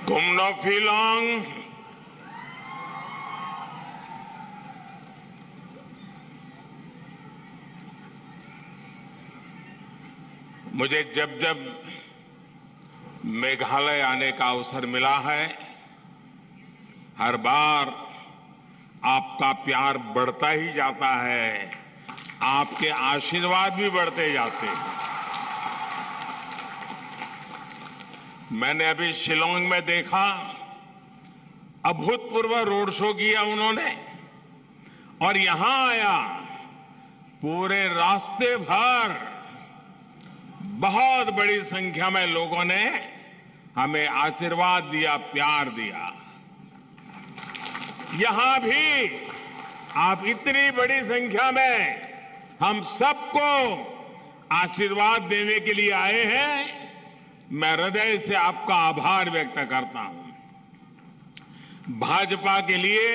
कुमनोफिलोंग मुझे जब जब मेघालय आने का अवसर मिला है, हर बार आपका प्यार बढ़ता ही जाता है, आपके आशीर्वाद भी बढ़ते जाते हैं। मैंने अभी शिलांग में देखा, अभूतपूर्व रोड शो किया उन्होंने, और यहां आया, पूरे रास्ते भर बहुत बड़ी संख्या में लोगों ने हमें आशीर्वाद दिया, प्यार दिया। यहां भी आप इतनी बड़ी संख्या में हम सबको आशीर्वाद देने के लिए आए हैं। मैं हृदय से आपका आभार व्यक्त करता हूं। भाजपा के लिए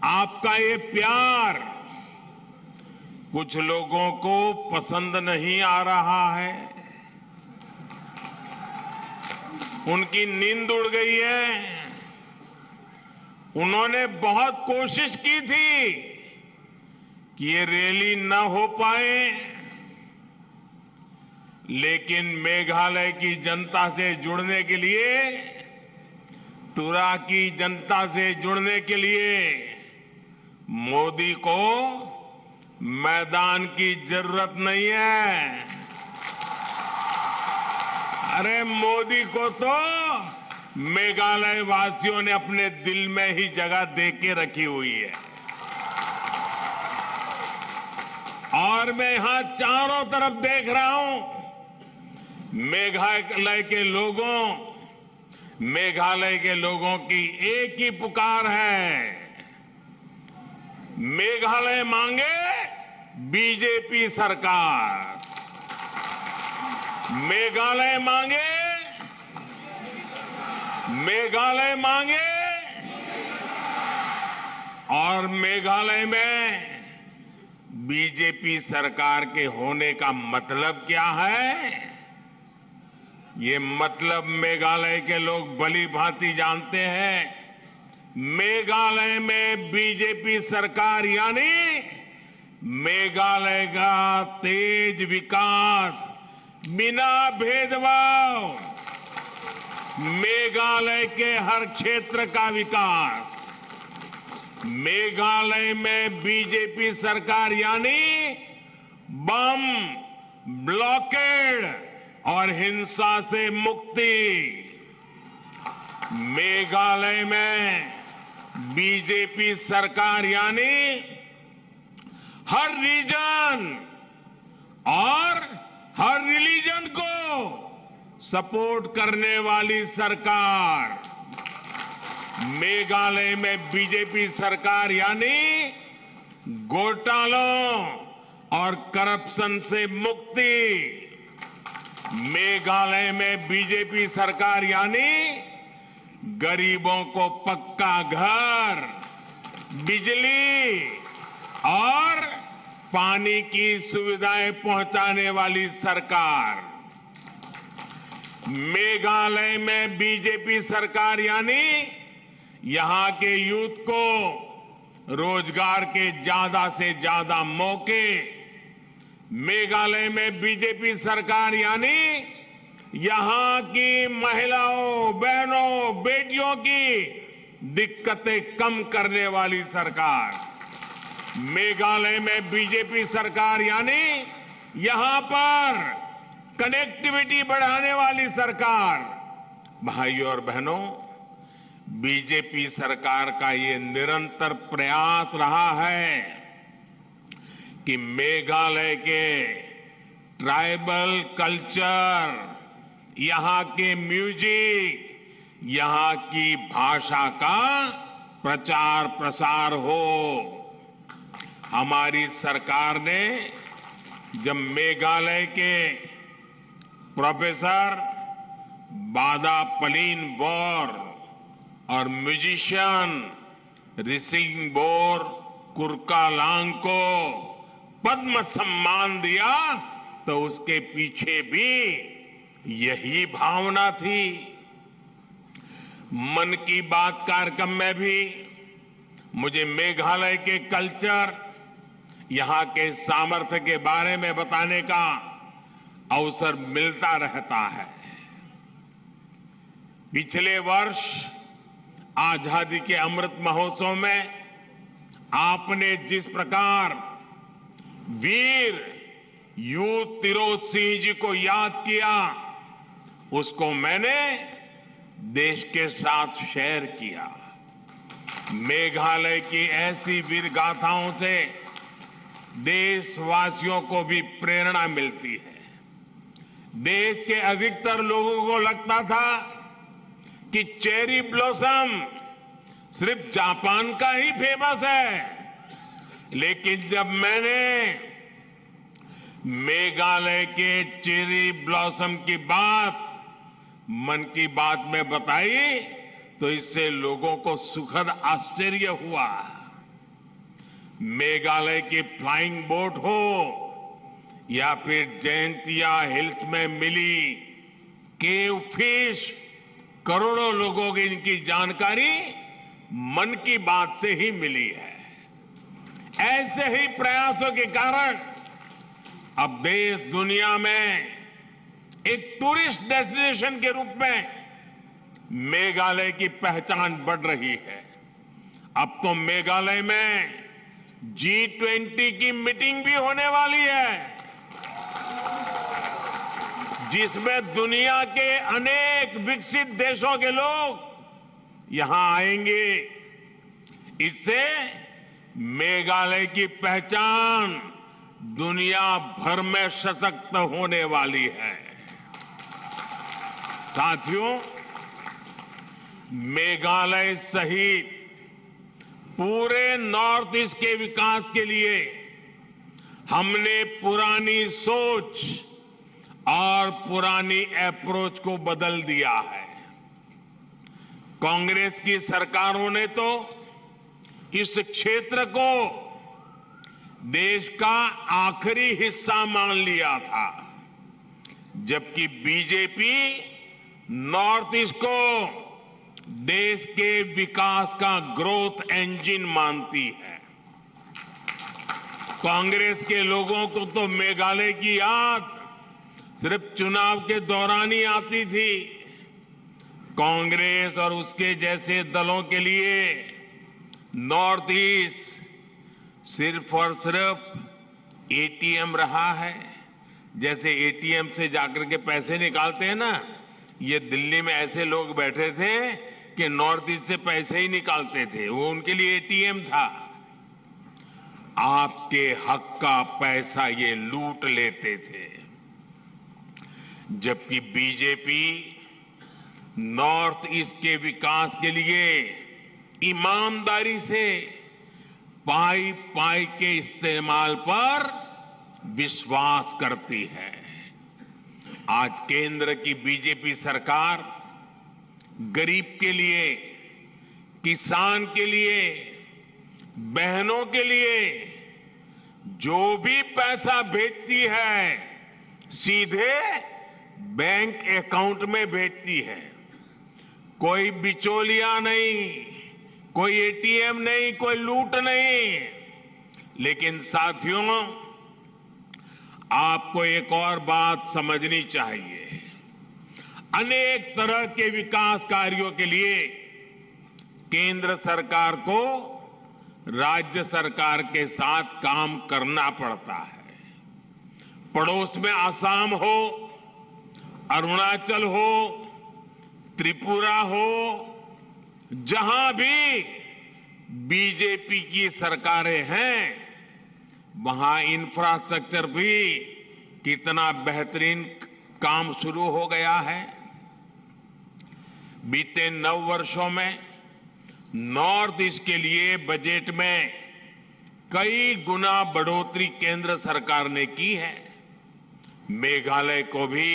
आपका ये प्यार कुछ लोगों को पसंद नहीं आ रहा है, उनकी नींद उड़ गई है। उन्होंने बहुत कोशिश की थी कि ये रैली न हो पाए, लेकिन मेघालय की जनता से जुड़ने के लिए, तुरा की जनता से जुड़ने के लिए मोदी को मैदान की जरूरत नहीं है। अरे मोदी को तो मेघालय वासियों ने अपने दिल में ही जगह दे के रखी हुई है। और मैं यहां चारों तरफ देख रहा हूं, मेघालय के लोगों की एक ही पुकार है, मेघालय मांगे बीजेपी सरकार, मेघालय मांगे और मेघालय में बीजेपी सरकार के होने का मतलब क्या है? ये मतलब मेघालय के लोग भली भांति जानते हैं। मेघालय में बीजेपी सरकार यानी मेघालय का तेज विकास, बिना भेदभाव, मेघालय के हर क्षेत्र का विकास। मेघालय में बीजेपी सरकार यानी बम, ब्लॉकेड और हिंसा से मुक्ति। मेघालय में बीजेपी सरकार यानी हर रीजन और हर रिलीजन को सपोर्ट करने वाली सरकार। मेघालय में बीजेपी सरकार यानी घोटालों और करप्शन से मुक्ति। मेघालय में बीजेपी सरकार यानी गरीबों को पक्का घर, बिजली और पानी की सुविधाएं पहुंचाने वाली सरकार। मेघालय में बीजेपी सरकार यानी यहां के यूथ को रोजगार के ज्यादा से ज्यादा मौके। मेघालय में बीजेपी सरकार यानी यहां की महिलाओं, बहनों, बेटियों की दिक्कतें कम करने वाली सरकार। मेघालय में बीजेपी सरकार यानी यहां पर कनेक्टिविटी बढ़ाने वाली सरकार। भाइयों और बहनों, बीजेपी सरकार का ये निरंतर प्रयास रहा है कि मेघालय के ट्राइबल कल्चर, यहां के म्यूजिक, यहां की भाषा का प्रचार प्रसार हो। हमारी सरकार ने जब मेघालय के प्रोफेसर बादा पलीन बोर और म्यूजिशियन रिसिंगबोर कुरकालांग को पद्म सम्मान दिया तो उसके पीछे भी यही भावना थी। मन की बात कार्यक्रम में भी मुझे मेघालय के कल्चर, यहां के सामर्थ्य के बारे में बताने का अवसर मिलता रहता है। पिछले वर्ष आजादी के अमृत महोत्सव में आपने जिस प्रकार वीर यू तिरोत सिंह जी को याद किया, उसको मैंने देश के साथ शेयर किया। मेघालय की ऐसी वीर गाथाओं से देशवासियों को भी प्रेरणा मिलती है। देश के अधिकतर लोगों को लगता था कि चेरी ब्लॉसम सिर्फ जापान का ही फेमस है, लेकिन जब मैंने मेघालय के चेरी ब्लॉसम की बात मन की बात में बताई तो इससे लोगों को सुखद आश्चर्य हुआ। मेघालय की फ्लाइंग बोट हो या फिर जयंतिया हिल्स में मिली केव फिश, करोड़ों लोगों की इनकी जानकारी मन की बात से ही मिली है। ऐसे ही प्रयासों के कारण अब देश दुनिया में एक टूरिस्ट डेस्टिनेशन के रूप में मेघालय की पहचान बढ़ रही है। अब तो मेघालय में G20 की मीटिंग भी होने वाली है, जिसमें दुनिया के अनेक विकसित देशों के लोग यहां आएंगे। इससे मेघालय की पहचान दुनिया भर में सशक्त होने वाली है। साथियों, मेघालय सहित पूरे नॉर्थ ईस्ट के विकास के लिए हमने पुरानी सोच और पुरानी अप्रोच को बदल दिया है। कांग्रेस की सरकारों ने तो इस क्षेत्र को देश का आखिरी हिस्सा मान लिया था, जबकि बीजेपी नॉर्थ ईस्ट को देश के विकास का ग्रोथ इंजन मानती है। कांग्रेस के लोगों को तो मेघालय की याद सिर्फ चुनाव के दौरान ही आती थी। कांग्रेस और उसके जैसे दलों के लिए नॉर्थ ईस्ट सिर्फ और सिर्फ एटीएम रहा है। जैसे एटीएम से जाकर के पैसे निकालते हैं ना, ये दिल्ली में ऐसे लोग बैठे थे कि नॉर्थ ईस्ट से पैसे ही निकालते थे, वो उनके लिए एटीएम था। आपके हक का पैसा ये लूट लेते थे, जबकि बीजेपी नॉर्थ ईस्ट के विकास के लिए ईमानदारी से पाई पाई के इस्तेमाल पर विश्वास करती है। आज केंद्र की बीजेपी सरकार गरीब के लिए, किसान के लिए, बहनों के लिए जो भी पैसा भेजती है सीधे बैंक अकाउंट में भेजती है। कोई बिचौलिया नहीं, कोई एटीएम नहीं, कोई लूट नहीं। लेकिन साथियों, आपको एक और बात समझनी चाहिए। अनेक तरह के विकास कार्यों के लिए केंद्र सरकार को राज्य सरकार के साथ काम करना पड़ता है। पड़ोस में आसाम हो, अरुणाचल हो, त्रिपुरा हो, जहां भी बीजेपी की सरकारें हैं, वहां इंफ्रास्ट्रक्चर भी कितना बेहतरीन काम शुरू हो गया है। बीते 9 वर्षों में नॉर्थ ईस्ट के लिए बजट में कई गुना बढ़ोतरी केंद्र सरकार ने की है। मेघालय को भी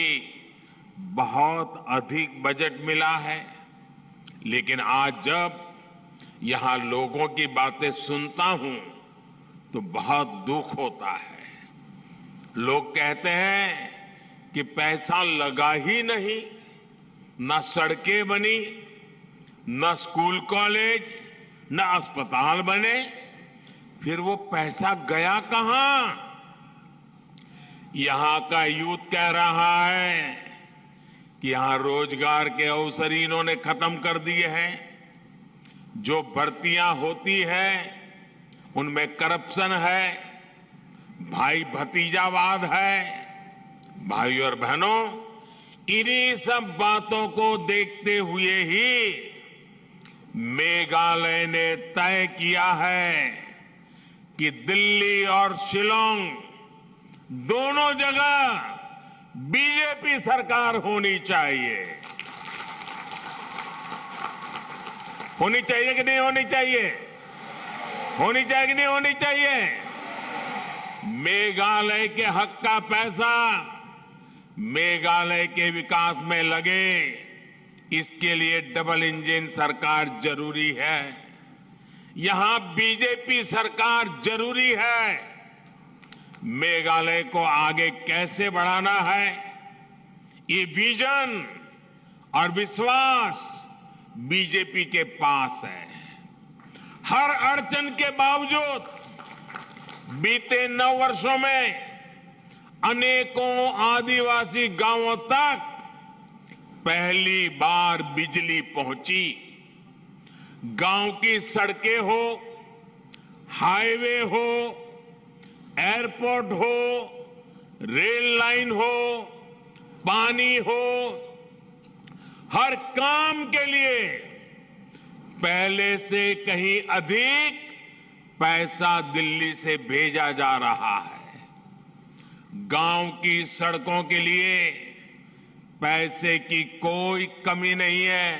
बहुत अधिक बजट मिला है, लेकिन आज जब यहां लोगों की बातें सुनता हूं तो बहुत दुख होता है। लोग कहते हैं कि पैसा लगा ही नहीं, ना सड़कें बनी, न स्कूल कॉलेज न अस्पताल बने, फिर वो पैसा गया कहां? यहां का यूथ कह रहा है कि यहां रोजगार के अवसर ही इन्होंने खत्म कर दिए हैं। जो भर्तियां होती है उनमें करप्शन है, भाई भतीजावाद है। भाई और बहनों, इन्हीं सब बातों को देखते हुए ही मेघालय ने तय किया है कि दिल्ली और शिलांग दोनों जगह बीजेपी सरकार होनी चाहिए। होनी चाहिए कि नहीं होनी चाहिए? होनी चाहिए कि नहीं होनी चाहिए? मेघालय के हक का पैसा मेघालय के विकास में लगे, इसके लिए डबल इंजन सरकार जरूरी है। यहां बीजेपी सरकार जरूरी है। मेघालय को आगे कैसे बढ़ाना है, ये विजन और विश्वास बीजेपी के पास है। हर अड़चन के बावजूद बीते 9 वर्षों में अनेकों आदिवासी गांवों तक पहली बार बिजली पहुंची। गांव की सड़कें हो, हाईवे हो, एयरपोर्ट हो, रेल लाइन हो, पानी हो, हर काम के लिए पहले से कहीं अधिक पैसा दिल्ली से भेजा जा रहा है। गांव की सड़कों के लिए पैसे की कोई कमी नहीं है।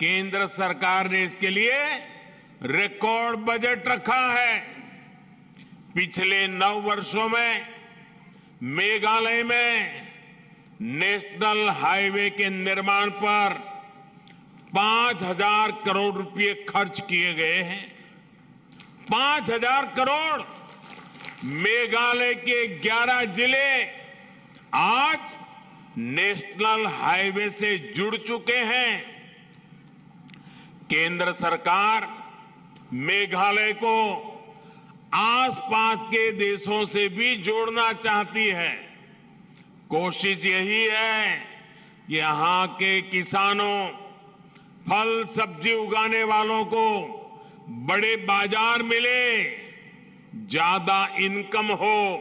केंद्र सरकार ने इसके लिए रिकॉर्ड बजट रखा है। पिछले 9 वर्षों में मेघालय में नेशनल हाईवे के निर्माण पर 5,000 करोड़ रुपए खर्च किए गए हैं। 5,000 करोड़। मेघालय के 11 जिले आज नेशनल हाईवे से जुड़ चुके हैं। केंद्र सरकार मेघालय को आसपास के देशों से भी जोड़ना चाहती है। कोशिश यही है कि यहां के किसानों, फल सब्जी उगाने वालों को बड़े बाजार मिले, ज्यादा इनकम हो।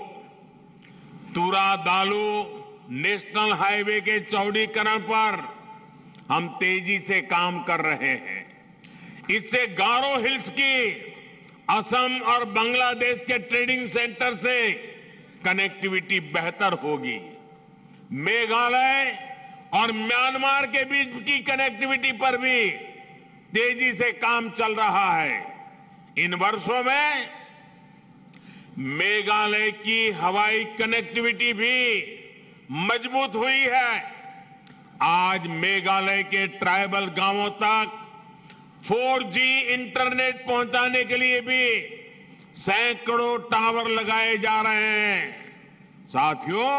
तुरा दालू नेशनल हाईवे के चौड़ीकरण पर हम तेजी से काम कर रहे हैं। इससे गारो हिल्स की असम और बांग्लादेश के ट्रेडिंग सेंटर से कनेक्टिविटी बेहतर होगी। मेघालय और म्यांमार के बीच की कनेक्टिविटी पर भी तेजी से काम चल रहा है। इन वर्षों में मेघालय की हवाई कनेक्टिविटी भी मजबूत हुई है। आज मेघालय के ट्राइबल गांवों तक 4G इंटरनेट पहुंचाने के लिए भी सैकड़ों टावर लगाए जा रहे हैं। साथियों,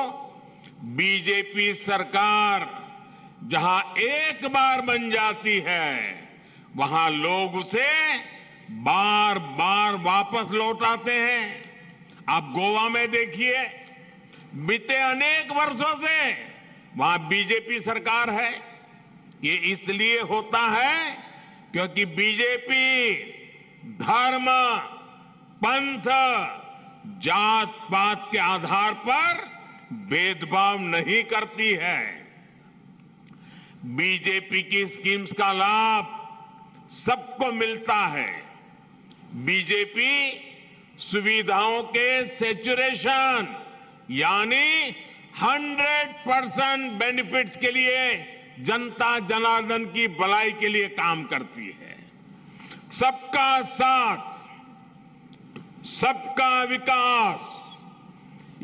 बीजेपी सरकार जहां एक बार बन जाती है, वहां लोग उसे बार बार वापस लौटाते हैं। आप गोवा में देखिए, बीते अनेक वर्षों से वहां बीजेपी सरकार है। ये इसलिए होता है क्योंकि बीजेपी धर्म, पंथ, जात पात के आधार पर भेदभाव नहीं करती है। बीजेपी की स्कीम्स का लाभ सबको मिलता है। बीजेपी सुविधाओं के सैचुरेशन यानी 100% बेनिफिट्स के लिए जनता जनार्दन की भलाई के लिए काम करती है। सबका साथ, सबका विकास,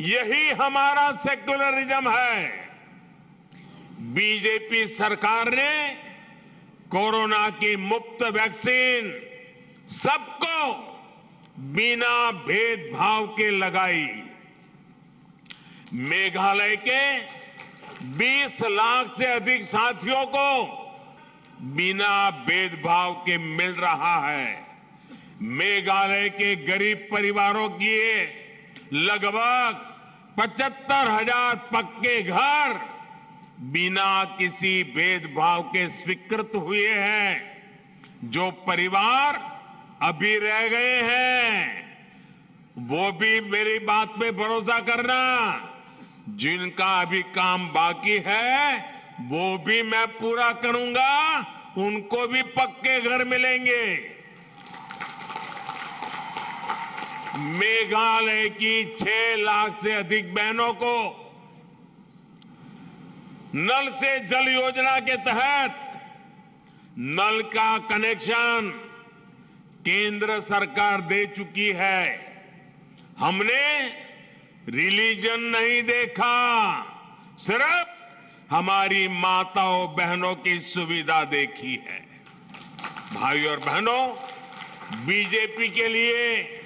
यही हमारा सेक्युलरिज्म है। बीजेपी सरकार ने कोरोना की मुफ्त वैक्सीन सबको बिना भेदभाव के लगाई। मेघालय के 20 लाख से अधिक साथियों को बिना भेदभाव के मिल रहा है। मेघालय के गरीब परिवारों की लगभग 75,000 पक्के घर बिना किसी भेदभाव के स्वीकृत हुए हैं। जो परिवार अभी रह गए हैं, वो भी मेरी बात पे भरोसा करना, जिनका अभी काम बाकी है वो भी मैं पूरा करूंगा, उनको भी पक्के घर मिलेंगे। मेघालय की 6 लाख से अधिक बहनों को नल से जल योजना के तहत नल का कनेक्शन केंद्र सरकार दे चुकी है। हमने रिलीजन नहीं देखा, सिर्फ हमारी माताओं बहनों की सुविधा देखी है। भाइयों और बहनों, बीजेपी के लिए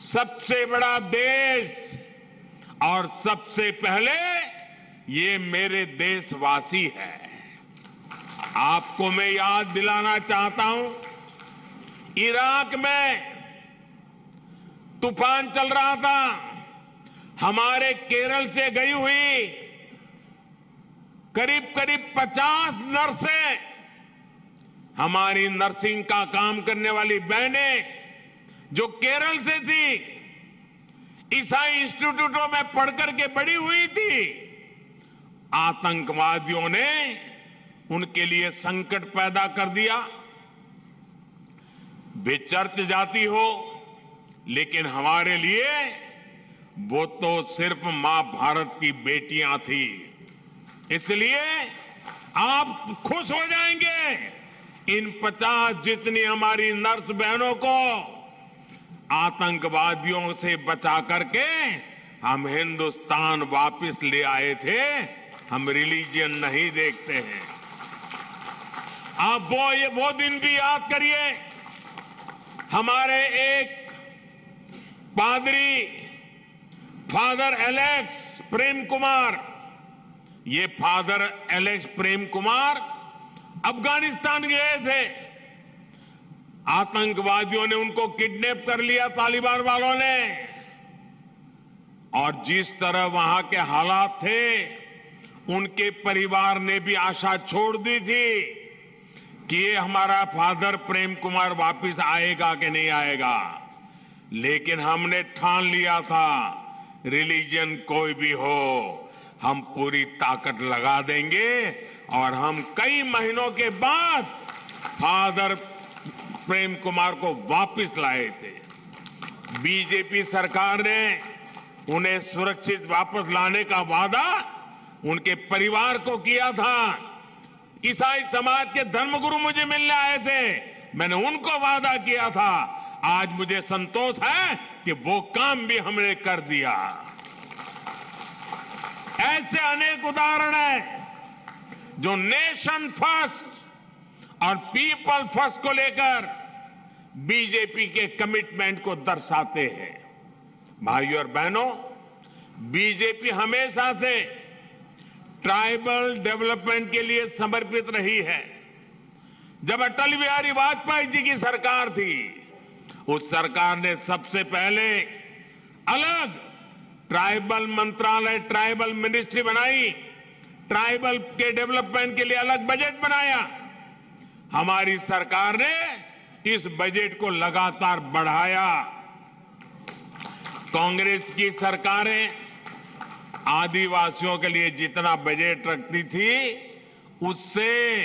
सबसे बड़ा देश और सबसे पहले ये मेरे देशवासी है। आपको मैं याद दिलाना चाहता हूं, इराक में तूफान चल रहा था, हमारे केरल से गई हुई करीब 50 नर्सें, हमारी नर्सिंग का काम करने वाली बहनें जो केरल से थी, ईसाई इंस्टीट्यूटों में पढ़कर के बड़ी हुई थी, आतंकवादियों ने उनके लिए संकट पैदा कर दिया। वे चर्च जाती हो, लेकिन हमारे लिए वो तो सिर्फ मां भारत की बेटियां थी। इसलिए आप खुश हो जाएंगे, इन 50 जितनी हमारी नर्स बहनों को आतंकवादियों से बचा करके हम हिंदुस्तान वापस ले आए थे। हम रिलीजन नहीं देखते हैं। आप वो दिन भी याद करिए, हमारे एक पादरी फादर एलेक्स प्रेम कुमार, ये फादर एलेक्स प्रेम कुमार अफगानिस्तान गए थे, आतंकवादियों ने उनको किडनैप कर लिया, तालिबान वालों ने, और जिस तरह वहां के हालात थे, उनके परिवार ने भी आशा छोड़ दी थी कि ये हमारा फादर प्रेम कुमार वापस आएगा कि नहीं आएगा। लेकिन हमने ठान लिया था, रिलीजन कोई भी हो, हम पूरी ताकत लगा देंगे, और हम कई महीनों के बाद फादर प्रेम कुमार को वापस लाए थे। बीजेपी सरकार ने उन्हें सुरक्षित वापस लाने का वादा उनके परिवार को किया था। ईसाई समाज के धर्मगुरु मुझे मिलने आए थे, मैंने उनको वादा किया था। आज मुझे संतोष है कि वो काम भी हमने कर दिया। ऐसे अनेक उदाहरण हैं जो नेशन फर्स्ट और पीपल फर्स्ट को लेकर बीजेपी के कमिटमेंट को दर्शाते हैं। भाइयों और बहनों, बीजेपी हमेशा से ट्राइबल डेवलपमेंट के लिए समर्पित रही है। जब अटल बिहारी वाजपेयी जी की सरकार थी, उस सरकार ने सबसे पहले अलग ट्राइबल मंत्रालय, ट्राइबल मिनिस्ट्री बनाई, ट्राइबल के डेवलपमेंट के लिए अलग बजट बनाया। हमारी सरकार ने इस बजट को लगातार बढ़ाया। कांग्रेस की सरकारें आदिवासियों के लिए जितना बजट रखती थी, उससे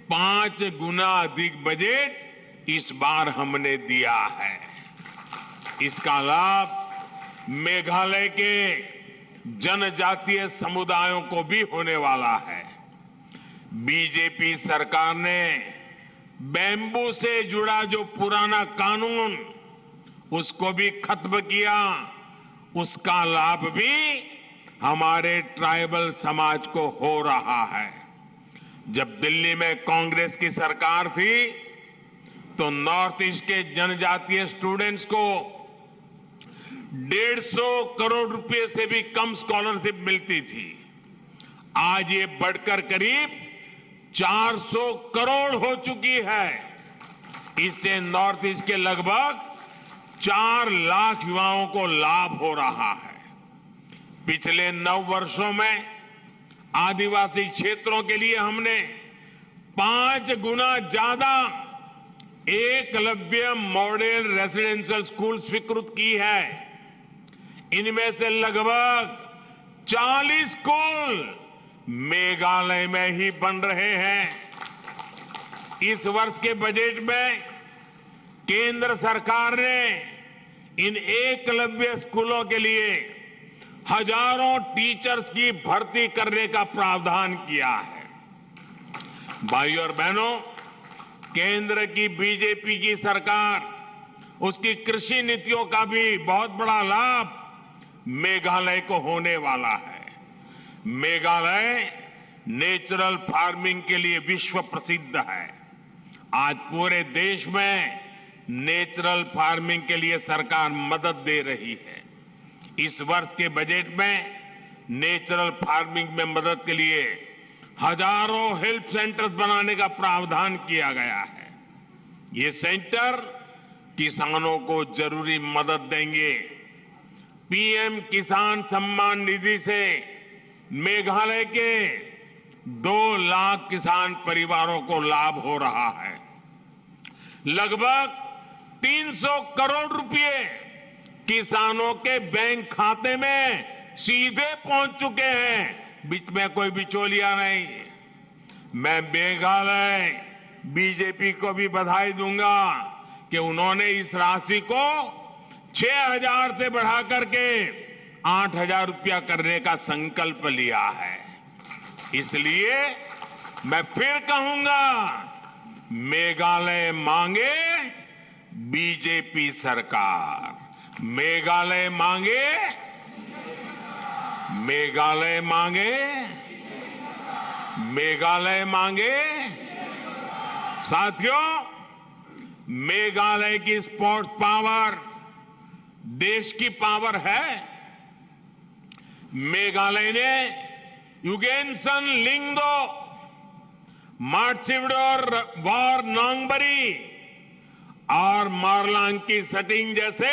5 गुना अधिक बजट इस बार हमने दिया है। इसका लाभ मेघालय के जनजातीय समुदायों को भी होने वाला है। बीजेपी सरकार ने बैम्बू से जुड़ा जो पुराना कानून, उसको भी खत्म किया। उसका लाभ भी हमारे ट्राइबल समाज को हो रहा है। जब दिल्ली में कांग्रेस की सरकार थी, तो नॉर्थ ईस्ट के जनजातीय स्टूडेंट्स को 150 करोड़ रुपए से भी कम स्कॉलरशिप मिलती थी। आज ये बढ़कर करीब 400 करोड़ हो चुकी है। इससे नॉर्थ ईस्ट के लगभग 4 लाख युवाओं को लाभ हो रहा है। पिछले 9 वर्षों में आदिवासी क्षेत्रों के लिए हमने 5 गुना ज्यादा एकलव्य मॉडल रेसिडेंशियल स्कूल स्वीकृत की है। इनमें से लगभग 40 स्कूल मेघालय में ही बन रहे हैं। इस वर्ष के बजट में केंद्र सरकार ने इन एकलव्य स्कूलों के लिए हजारों टीचर्स की भर्ती करने का प्रावधान किया है। भाइयों और बहनों, केंद्र की बीजेपी की सरकार, उसकी कृषि नीतियों का भी बहुत बड़ा लाभ मेघालय को होने वाला है। मेघालय नेचुरल फार्मिंग के लिए विश्व प्रसिद्ध है। आज पूरे देश में नेचुरल फार्मिंग के लिए सरकार मदद दे रही है। इस वर्ष के बजट में नेचुरल फार्मिंग में मदद के लिए हजारों हेल्प सेंटर्स बनाने का प्रावधान किया गया है। ये सेंटर किसानों को जरूरी मदद देंगे। पीएम किसान सम्मान निधि से मेघालय के 2 लाख किसान परिवारों को लाभ हो रहा है। लगभग 300 करोड़ रुपए किसानों के बैंक खाते में सीधे पहुंच चुके हैं। बीच में कोई बिचौलिया नहीं। मैं मेघालय बीजेपी को भी बधाई दूंगा कि उन्होंने इस राशि को 6,000 से बढ़ाकर के 8,000 रुपया करने का संकल्प लिया है। इसलिए मैं फिर कहूंगा, मेघालय मांगे बीजेपी सरकार, मेघालय मांगे, मेघालय मांगे, मेघालय मांगे। साथियों, मेघालय की स्पोर्ट्स पावर देश की पावर है। मेघालय ने युगेनसन लिंगदो, मार्सिवडोर वार नोंगबरी और मारलांकी सटिंग जैसे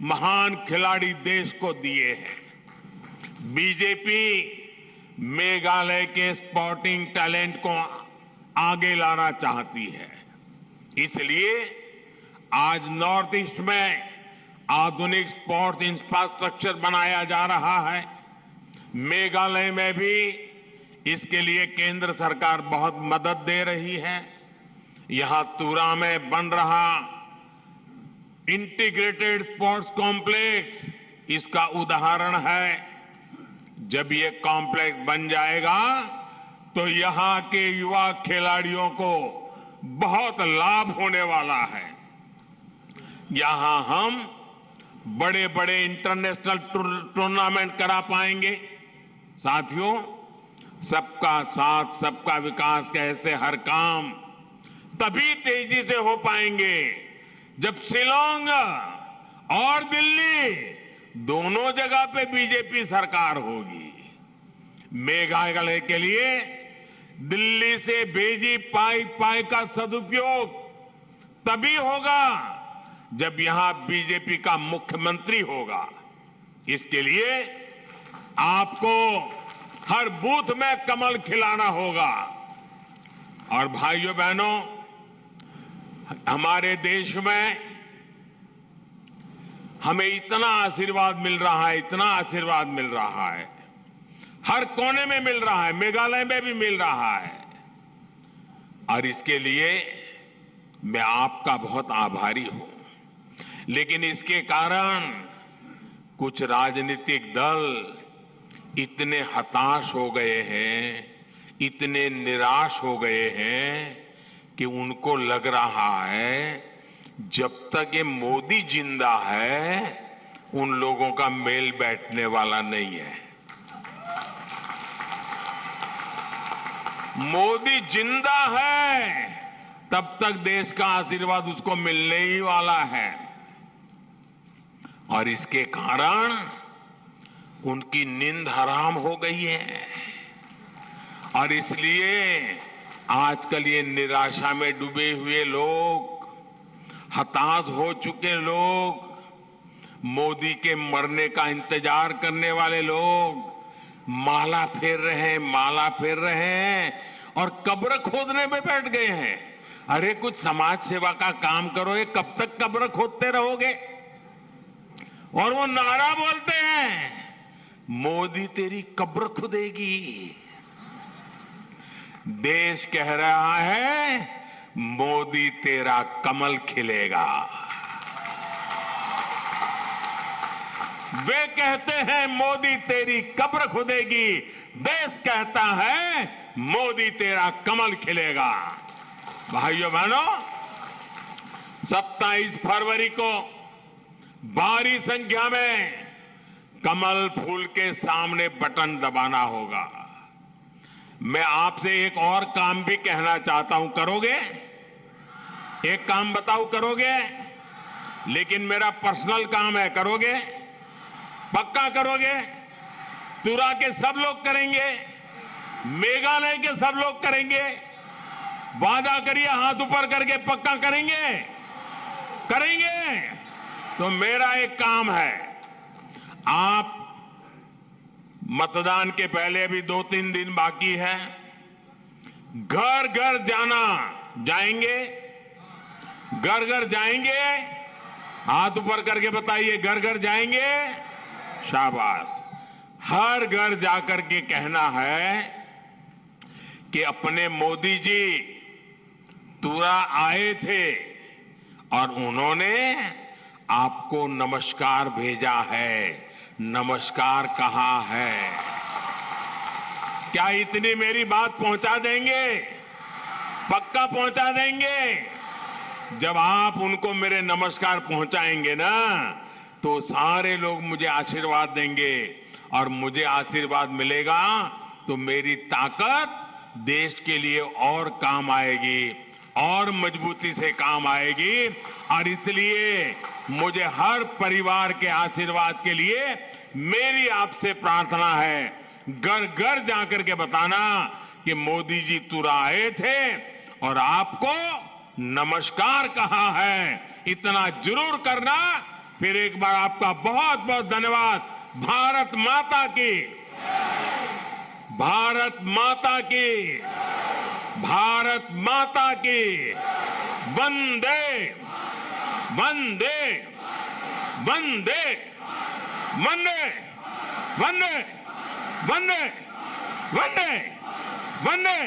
महान खिलाड़ी देश को दिए हैं। बीजेपी मेघालय के स्पोर्टिंग टैलेंट को आगे लाना चाहती है। इसलिए आज नॉर्थ ईस्ट में आधुनिक स्पोर्ट्स इंफ्रास्ट्रक्चर बनाया जा रहा है। मेघालय में भी इसके लिए केंद्र सरकार बहुत मदद दे रही है। यहां तुरा में बन रहा इंटीग्रेटेड स्पोर्ट्स कॉम्प्लेक्स इसका उदाहरण है। जब ये कॉम्प्लेक्स बन जाएगा तो यहां के युवा खिलाड़ियों को बहुत लाभ होने वाला है। यहां हम बड़े बड़े इंटरनेशनल टूर्नामेंट करा पाएंगे। साथियों, सबका साथ सबका विकास के ऐसे हर काम तभी तेजी से हो पाएंगे जब शिलांग और दिल्ली दोनों जगह पे बीजेपी सरकार होगी। मेघालय के लिए दिल्ली से भेजी पाई का सदुपयोग तभी होगा जब यहां बीजेपी का मुख्यमंत्री होगा। इसके लिए आपको हर बूथ में कमल खिलाना होगा। और भाइयों बहनों, हमारे देश में हमें इतना आशीर्वाद मिल रहा है, इतना आशीर्वाद मिल रहा है, हर कोने में मिल रहा है, मेघालय में भी मिल रहा है। और इसके लिए मैं आपका बहुत आभारी हूं। लेकिन इसके कारण कुछ राजनीतिक दल इतने हताश हो गए हैं, इतने निराश हो गए हैं कि उनको लग रहा है जब तक ये मोदी जिंदा है उन लोगों का मेल बैठने वाला नहीं है। मोदी जिंदा है तब तक देश का आशीर्वाद उसको मिलने ही वाला है। और इसके कारण उनकी नींद हराम हो गई है। और इसलिए आजकल ये निराशा में डूबे हुए लोग, हताश हो चुके लोग, मोदी के मरने का इंतजार करने वाले लोग माला फेर रहे हैं और कब्र खोदने में बैठ गए हैं। अरे कुछ समाज सेवा का काम करो, ये कब तक कब्र खोदते रहोगे? और वो नारा बोलते हैं, मोदी तेरी कब्र खुदेगी। देश कह रहा है, मोदी तेरा कमल खिलेगा। वे कहते हैं मोदी तेरी कब्र खुदेगी, देश कहता है मोदी तेरा कमल खिलेगा। भाइयों बहनों, 27 फरवरी को भारी संख्या में कमल फूल के सामने बटन दबाना होगा। मैं आपसे एक और काम भी कहना चाहता हूं, करोगे? एक काम बताओ, करोगे? लेकिन मेरा पर्सनल काम है, करोगे? पक्का करोगे? तुरा के सब लोग करेंगे, मेघालय के सब लोग करेंगे। वादा करिए, हाथ ऊपर करके पक्का करेंगे? करेंगे? तो मेरा एक काम है, आप मतदान के पहले अभी 2-3 दिन बाकी है, घर घर जाएंगे? घर घर जाएंगे? हाथ ऊपर करके बताइए, घर घर जाएंगे? शाबाश। हर घर जाकर के कहना है कि अपने मोदी जी तुरा आए थे और उन्होंने आपको नमस्कार भेजा है, नमस्कार कहा है। क्या इतनी मेरी बात पहुंचा देंगे? पक्का पहुंचा देंगे? जब आप उनको मेरे नमस्कार पहुंचाएंगे ना, तो सारे लोग मुझे आशीर्वाद देंगे और मुझे आशीर्वाद मिलेगा तो मेरी ताकत देश के लिए और काम आएगी, और मजबूती से काम आएगी। और इसलिए मुझे हर परिवार के आशीर्वाद के लिए मेरी आपसे प्रार्थना है, घर घर जाकर के बताना कि मोदी जी तुरा आए थे और आपको नमस्कार कहा है। इतना जरूर करना। फिर एक बार आपका बहुत बहुत धन्यवाद। भारत माता की, भारत माता की, भारत माता की। वंदे वंदे वंदे वंदे वंदे वंदे वंदे वंदे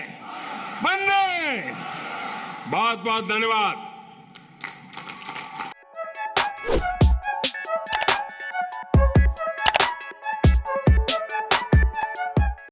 वंदे। बहुत बहुत धन्यवाद।